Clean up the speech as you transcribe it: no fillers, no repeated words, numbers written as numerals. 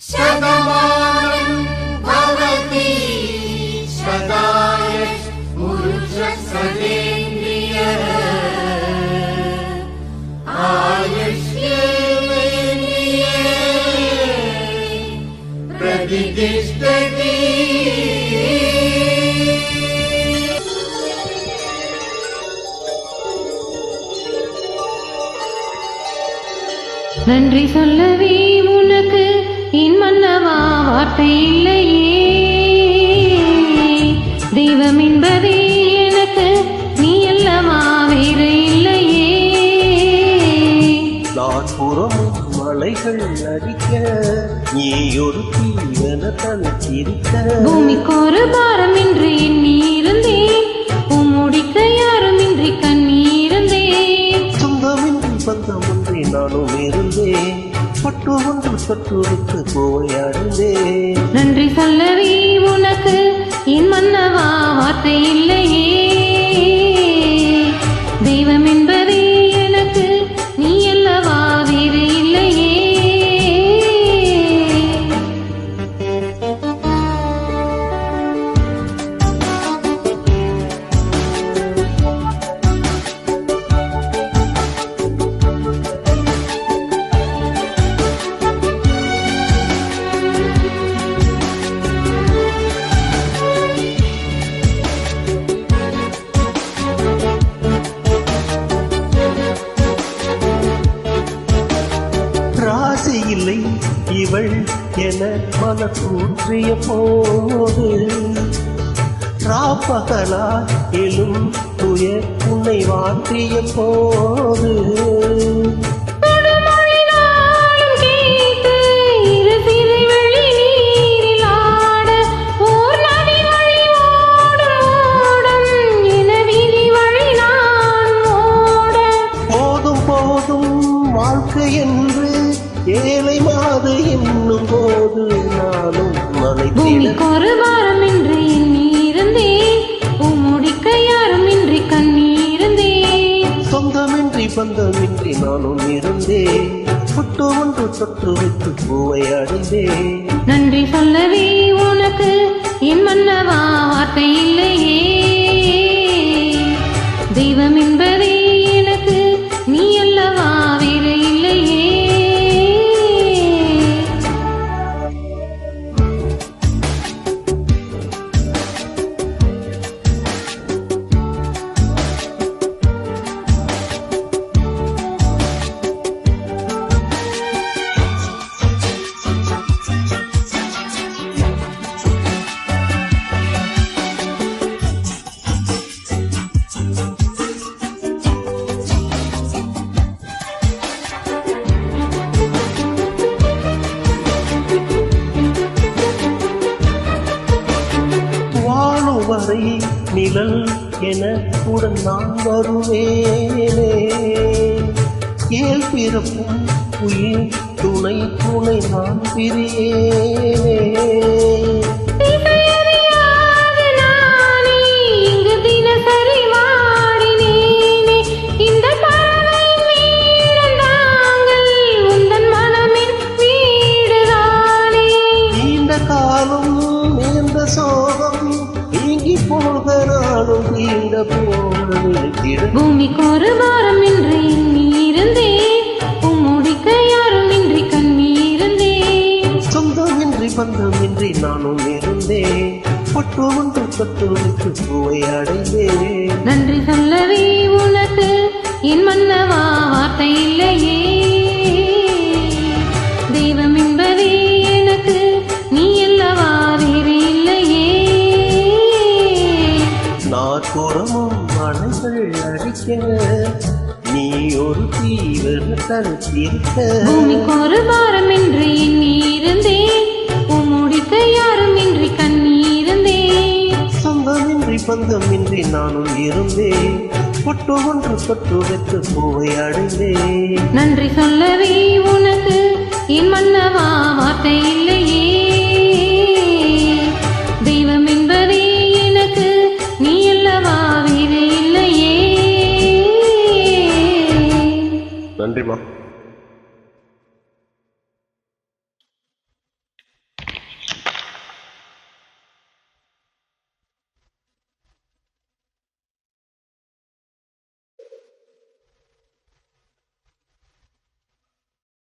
शतमानं भवति शताय पुरुषसतेन्द्रियः आयुष्येवेन्द्रिये प्रतिष्ठति। நன்றி சொல்லவே உனக்கு என் மன்னவா வார்த்தை இல்லையே. தெய்வம் என்பதே எனக்கு நீ அல்லவா வேறு இல்லையே. நாற்புறமும் மலைகள் அடிக்க நீ ஒரு தீவன தனித்திருக்க. பூமிக்கு ஒரு பாரம் இன்றி எண்ணி இருந்தேன், முடிக்க யாரும் இன்றி கண்ணீர்ந்தேன். சொந்தமின்றி பந்தமின்றி நானும் இருந்தேன், பட்டு ஒன்று பட்டுவிட்டு போயாடுந்தேன். நன்றி சொல்லவே உனக்கு என் மன்னவா வார்த்தை இல்லையே. தெய்வம் என்பதே எனக்கு நீ அல்லவா வேறு இல்லையே. ராசி இல்லை இவள் என மன தூற்றிய போது, ராப்பகலா எழும் துயர் உன்னை வாற்றிய போது, போதும் போதும் வாழ்க்கை என்று ஏழை மாது என்னும் போது நானும் பூமிக்கு ஒரு வாரம் என்று எண்ணி இருந்தேன், முடிக்க யாரும் இன்றி கண்ணீர்ந்தேன். சொந்தமின்றி பந்தமின்றி நானும் இருந்தேன், பட்டு ஒன்று தொட்டு வைத்து பூவை அடைந்தேன். நன்றி சொல்லவே உனக்கு என் மன்னவா வார்த்தை இல்லையே. தெய்வம் என்பதே எனக்கு நீ அல்லவா வேறு இல்லையே. வரை நிழல் என உடன் நான் வருவேனே. ஏல் பிறப்பும் உயிர் துணை துணை நான் பிரியேனே. நீண்ட காலம் நீண்ட சோகம் நீங்கி போக நானும் தீண்ட போனது. பூமிக்கு ஒரு வாரம் என்று எண்ணி இருந்தேன், முடிக்க யாரும் இன்றி கண்ணீர்ந்தேன். சொந்தமின்றி பந்தமின்றி நானும் இருந்தேன், பட்டு ஒன்று பட்டு வைத்து பூவை அடைந்தேன். நன்றி சொல்லவே உனக்கு என் மன்னவா வார்த்தை இல்லையே. தெய்வம் என்பதே எனக்கு நீ அல்லவா வேறு இல்லையே. நாற்புறமும் மலைகள் அடிக்க நீ ஒரு தீவிர தனித்திருக்க. பூமிக்கு ஒரு வாரம் என்று எண்ணி இருந்தேன், முடிக்க யாரும் இன்றி கண்ணீர்ந்தேன். சொந்தமின்றி பந்தமின்றி நானும் இருந்தேன், பட்டு ஒன்று பட்டு வைத்து பூவை அடைந்தேன். நன்றி சொல்லவே